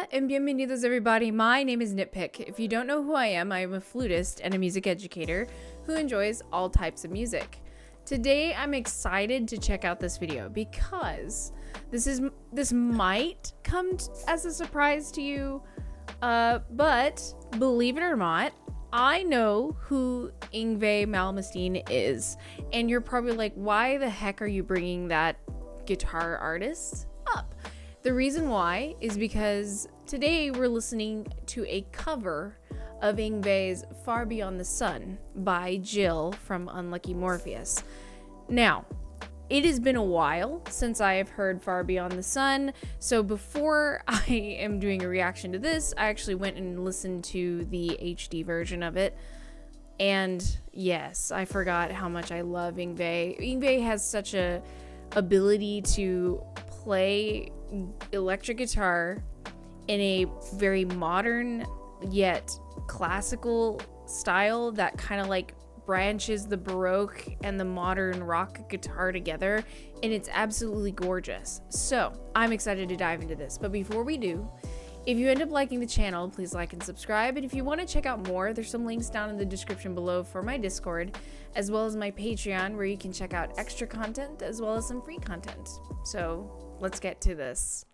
Hola and bienvenidos everybody, my name is NittPicc. If you don't know who I am a flutist and a music educator who enjoys all types of music. Today I'm excited to check out this video because this might come as a surprise to you, but believe it or not, I know who Yngwie Malmsteen is, and you're probably like, why the heck are you bringing that guitar artist up? The reason why is because today we're listening to a cover of Yngwie's Far Beyond the Sun by Jill from Unlucky Morpheus. Now, it has been a while since I have heard Far Beyond the Sun, so before I am doing a reaction to this, I actually went and listened to the HD version of it. And yes, I forgot how much I love Yngwie. Yngwie has such a ability to play electric guitar in a very modern yet classical style that kind of like branches the Baroque and the modern rock guitar together, and it's absolutely gorgeous. So I'm excited to dive into this, but before we do, if you end up liking the channel, please like and subscribe. And if you want to check out more, there's some links down in the description below for my Discord, as well as my Patreon, where you can check out extra content as well as some free content. So let's get to this.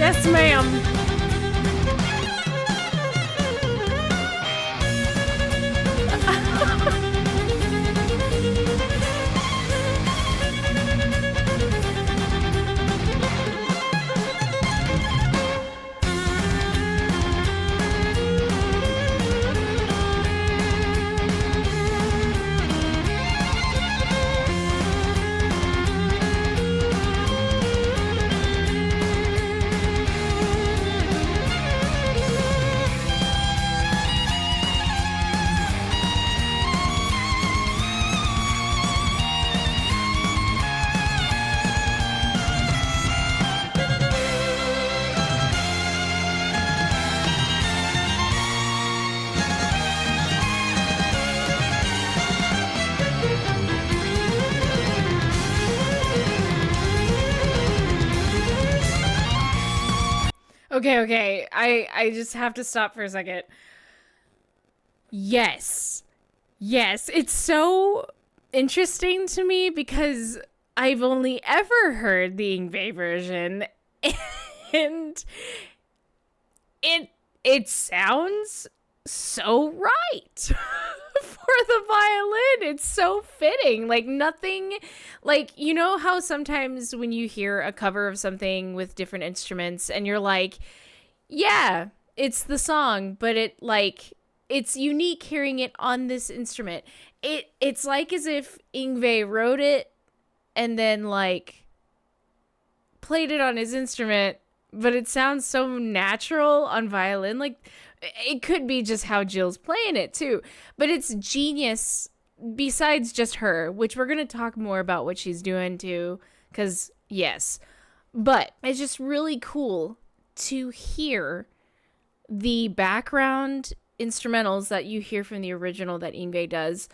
Yes, ma'am. Okay, I just have to stop for a second. Yes, it's so interesting to me because I've only ever heard the Yngwie version, and it sounds so right. For the violin, it's so fitting. Like nothing, like, you know how sometimes when you hear a cover of something with different instruments and you're like, yeah, it's the song, but it's unique hearing it on this instrument. It's like as if Yngwie wrote it and then like played it on his instrument, but it sounds so natural on violin. Like, it could be just how Jill's playing it too, but it's genius besides just her, which we're going to talk more about what she's doing too, because yes, but it's just really cool to hear the background instrumentals that you hear from the original that Yngwie does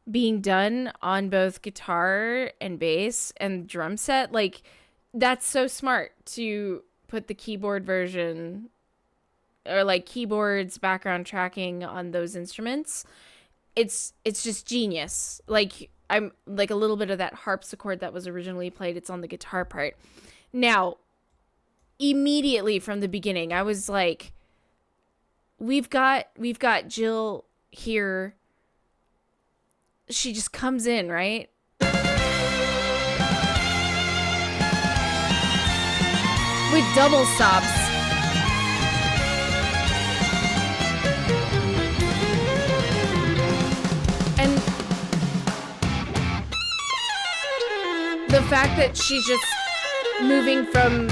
being done on both guitar and bass and drum set. Like, that's so smart to put the keyboard version or like keyboards background tracking on those instruments. It's just genius. Like, I'm like a little bit of that harpsichord that was originally played, it's on the guitar part. Now, immediately from the beginning, I was like, we've got Jill here. She just comes in, right? With double stops. And the fact that she's just moving from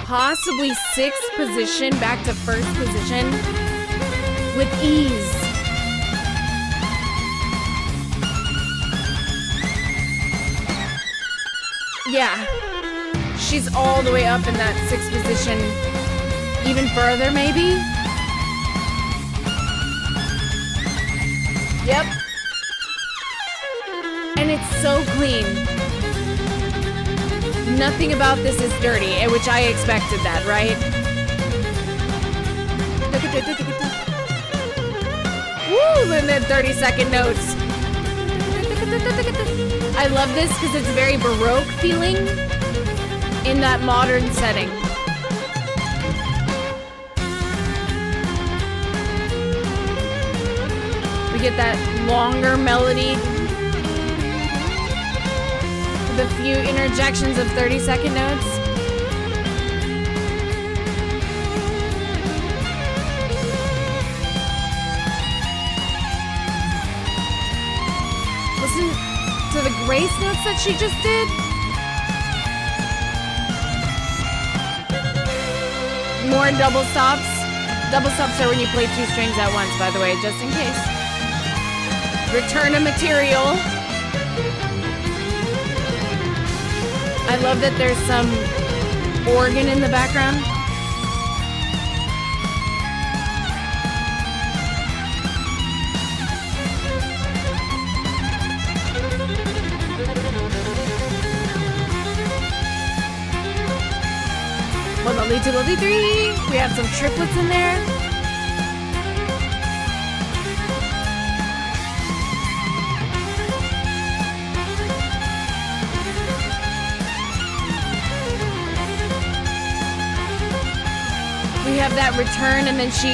possibly 6th position back to 1st position with ease. Yeah, she's all the way up in that 6th position, even further maybe. Yep. And it's so clean. Nothing about this is dirty, which I expected that, right? Woo! And then 30-second notes. I love this because it's very Baroque feeling in that modern setting. We get that longer melody with a few interjections of 30-second notes. Listen to the grace notes that she just did. More double stops. Double stops are when you play 2 strings at once, by the way, just in case. Return of material. I love that there's some organ in the background. One, lovely, 2, lovely, 3. We have some triplets in there. We have that return, and then she...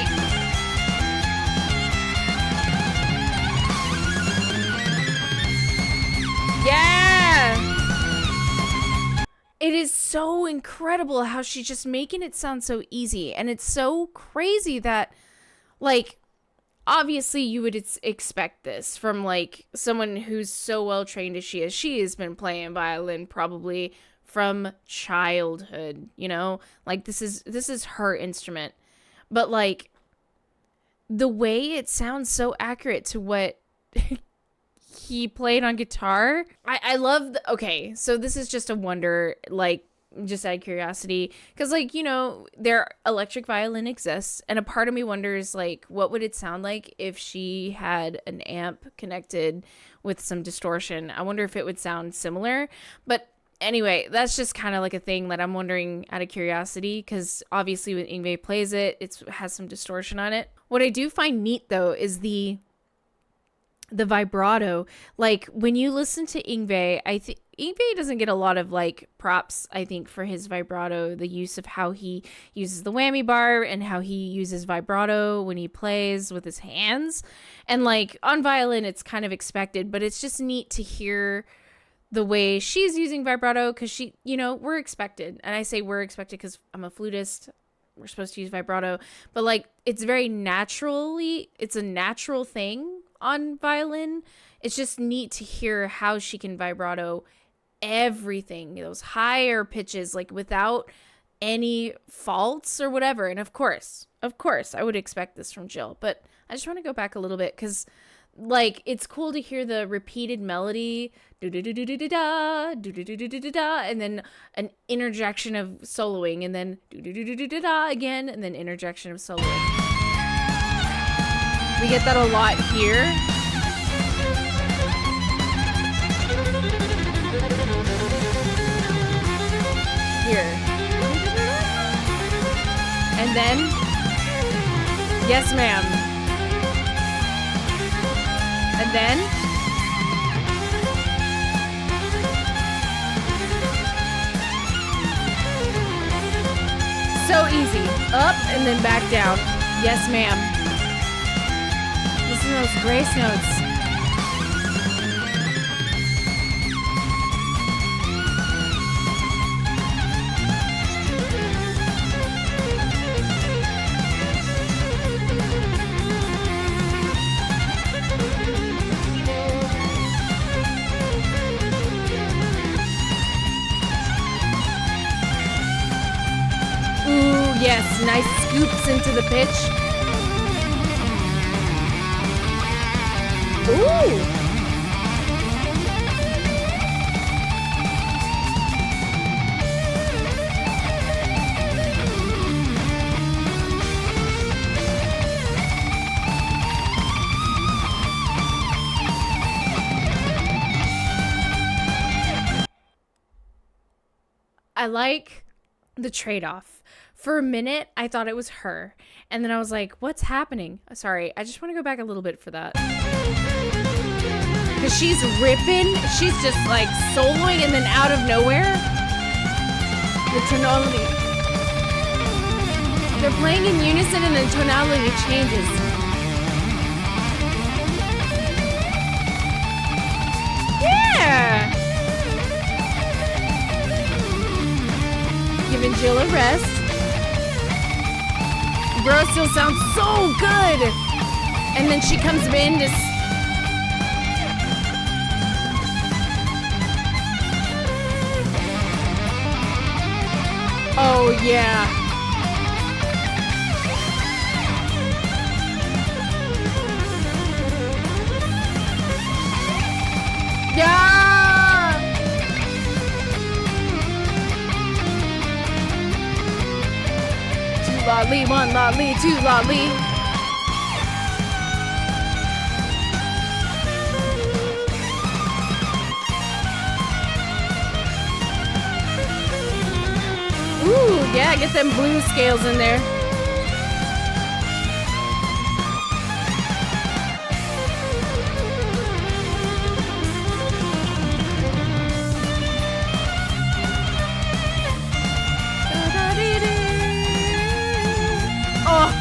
Yeah! It is so incredible how she's just making it sound so easy. And it's so crazy that, like, obviously you would expect this from, like, someone who's so well trained as she is. She has been playing violin probably from childhood, you know? Like, this is her instrument. But, like, the way it sounds so accurate to what he played on guitar. I love okay, so this is just a wonder, like, just out of curiosity, because, like, you know, their electric violin exists, and a part of me wonders, like, what would it sound like if she had an amp connected with some distortion? I wonder if it would sound similar. But anyway, that's just kind of like a thing that I'm wondering out of curiosity, because obviously when Yngwie plays it, it has some distortion on it. What I do find neat, though, is the vibrato. Like, when you listen to Yngwie, I think Yngwie doesn't get a lot of, like, props, I think, for his vibrato, the use of how he uses the whammy bar and how he uses vibrato when he plays with his hands. And, like, on violin, it's kind of expected, but it's just neat to hear the way she's using vibrato, because she, you know, we're expected. And I say we're expected because I'm a flutist. We're supposed to use vibrato, but, like, it's very naturally, it's a natural thing on violin. It's just neat to hear how she can vibrato everything, those higher pitches, like, without any faults or whatever. And of course, I would expect this from Jill, but I just want to go back a little bit, because, like, it's cool to hear the repeated melody, do-do-do-do-do-da, do-do-do-do-do-da, and then an interjection of soloing, and then do-do-do-do-do-da again, and then interjection of soloing. We get that a lot here. Here. And then, yes, ma'am. And then, So easy. Up and then back down. Yes, ma'am. Listen to those grace notes. Yes, nice scoops into the pitch. Ooh! I like the trade-off. For a minute, I thought it was her. And then I was like, what's happening? Sorry, I just want to go back a little bit for that. Because she's ripping. She's just like soloing and then out of nowhere, the tonality. They're playing in unison and the tonality changes. Yeah! Giving Jill a rest. Bro still sounds so good. And then she comes in to... Oh, yeah. Yeah! Lolly, one lolly, two lolly. Ooh, yeah, get them blue scales in there. Oh.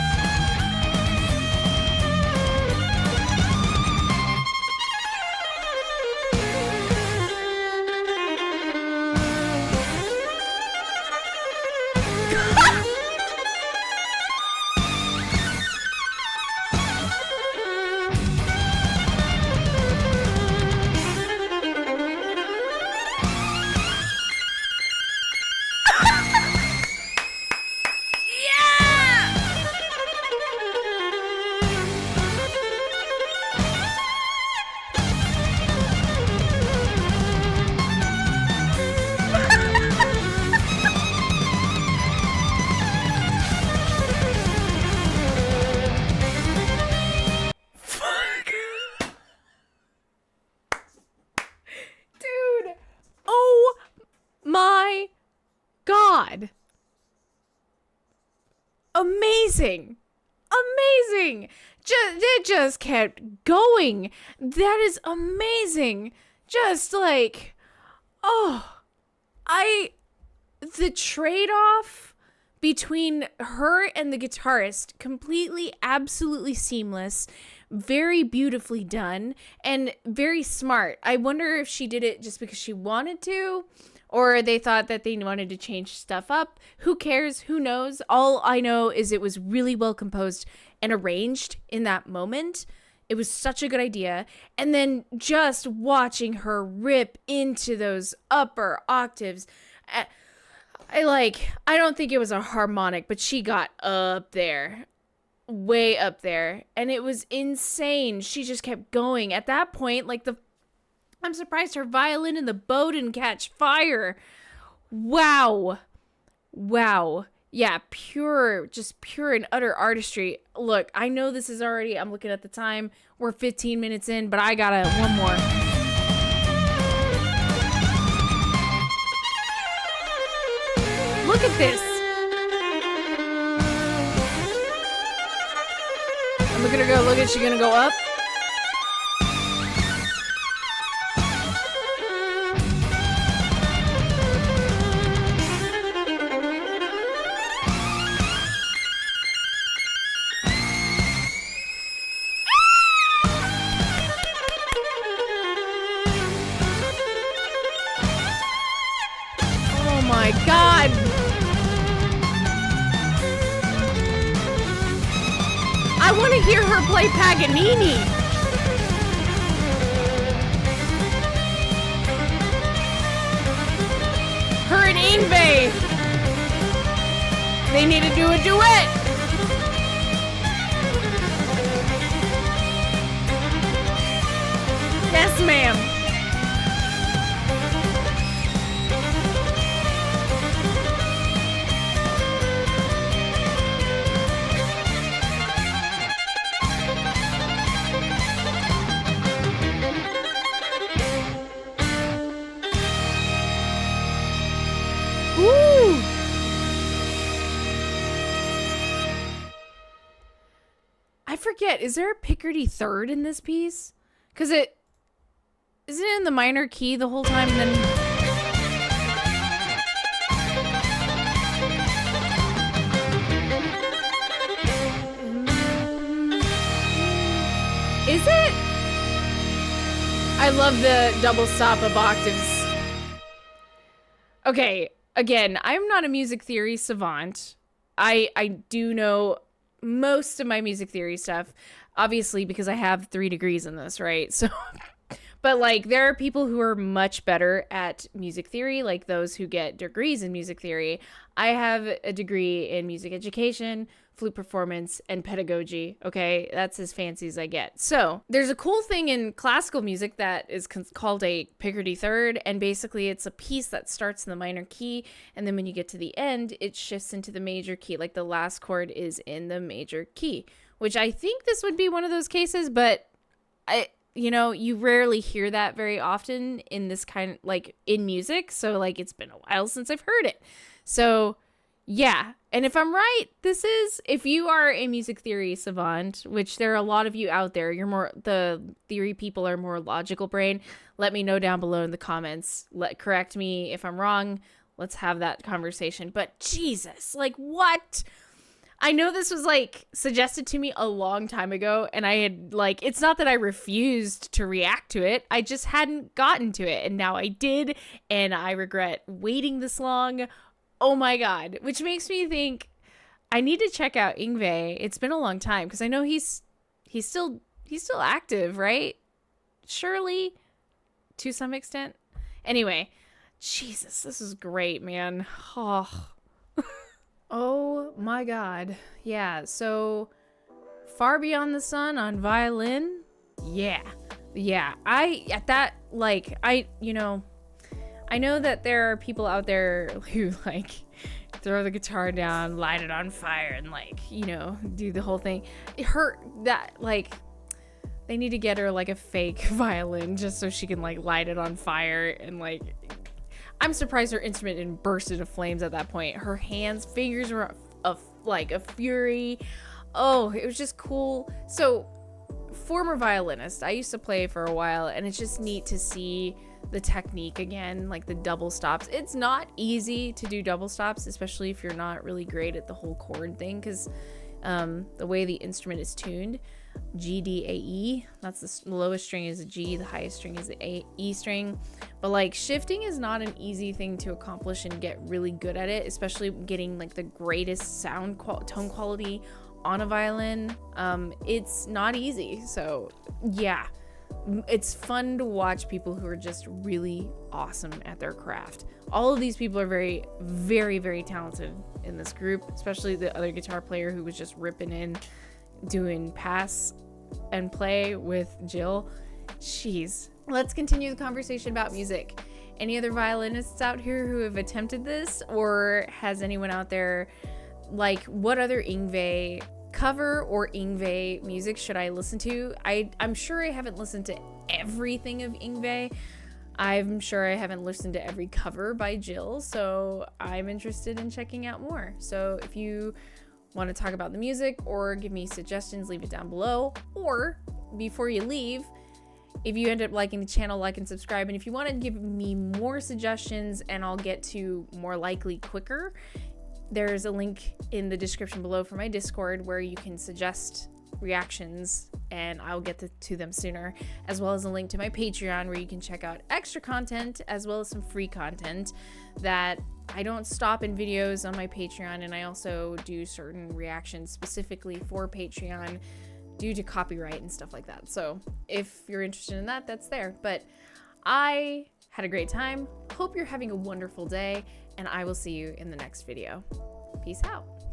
God. Amazing. Amazing. It just kept going. That is amazing. Just like, the trade-off between her and the guitarist, completely, absolutely seamless, very beautifully done, and very smart. I wonder if she did it just because she wanted to, or they thought that they wanted to change stuff up. Who cares? Who knows? All I know is it was really well composed and arranged in that moment. It was such a good idea. And then just watching her rip into those upper octaves. I don't think it was a harmonic, but she got up there. Way up there. And it was insane. She just kept going. At that point, I'm surprised her violin and the bow didn't catch fire. Wow. Yeah, pure and utter artistry. Look, I know this is already, I'm looking at the time, we're 15 minutes in, but I gotta one more. Look at this. And look at her go, look at, she gonna go up? I want to hear her play Paganini. Her and Yngwie. They need to do a duet. Yes, ma'am. Ooh. I forget, is there a Picardy third in this piece? Because isn't it in the minor key the whole time and then... Is it? I love the double stop of octaves. Okay, again, I'm not a music theory savant. I do know most of my music theory stuff, obviously, because I have 3 degrees in this, right? So, but like, there are people who are much better at music theory, like those who get degrees in music theory. I have a degree in music education, flute performance, and pedagogy. Okay, that's as fancy as I get. So there's a cool thing in classical music that is called a Picardy third, and basically it's a piece that starts in the minor key, and then when you get to the end, it shifts into the major key. Like the last chord is in the major key, which I think this would be one of those cases, but you rarely hear that very often in this kind of, like, in music. So like, it's been a while since I've heard it. So yeah. And if I'm right, if you are a music theory savant, which there are a lot of you out there, the theory people are more logical brain. Let me know down below in the comments. Correct me if I'm wrong. Let's have that conversation. But Jesus, like, what? I know this was like suggested to me a long time ago, and I had like, it's not that I refused to react to it. I just hadn't gotten to it. And now I did. And I regret waiting this long. Oh my God, which makes me think I need to check out Yngwie. It's been a long time because I know he's still active, right? Surely, to some extent. Anyway, Jesus, this is great, man. Oh, oh my God. Yeah, so Far Beyond the Sun on violin. Yeah. I know that there are people out there who like throw the guitar down, light it on fire, and like, do the whole thing. They need to get her like a fake violin just so she can like light it on fire. And like, I'm surprised her instrument didn't burst into flames at that point. Her fingers were like a fury. Oh, it was just cool. So, former violinist, I used to play for a while, and it's just neat to see the technique again, like the double stops. It's not easy to do double stops, especially if you're not really great at the whole chord thing, because the way the instrument is tuned, G, D, A, E, that's the lowest string is a G, the highest string is the E string. But like, shifting is not an easy thing to accomplish and get really good at it, especially getting like the greatest tone quality on a violin. It's not easy. So yeah, it's fun to watch people who are just really awesome at their craft. All of these people are very, very, very talented in this group, especially the other guitar player who was just ripping in, doing pass and play with Jill. Jeez. Let's continue the conversation about music. Any other violinists out here who have attempted this, or has anyone out there, like, what other Yngwie cover or Yngwie music should I listen to? I'm sure I haven't listened to everything of Yngwie. I'm sure I haven't listened to every cover by Jill, so I'm interested in checking out more. So if you want to talk about the music or give me suggestions, leave it down below. Or before you leave, if you end up liking the channel, like and subscribe. And if you want to give me more suggestions and I'll get to more likely quicker, there's a link in the description below for my Discord where you can suggest reactions and I'll get to them sooner, as well as a link to my Patreon where you can check out extra content as well as some free content that I don't stop in videos on my Patreon, and I also do certain reactions specifically for Patreon due to copyright and stuff like that. So if you're interested in that, that's there. But I had a great time. Hope you're having a wonderful day, and I will see you in the next video. Peace out.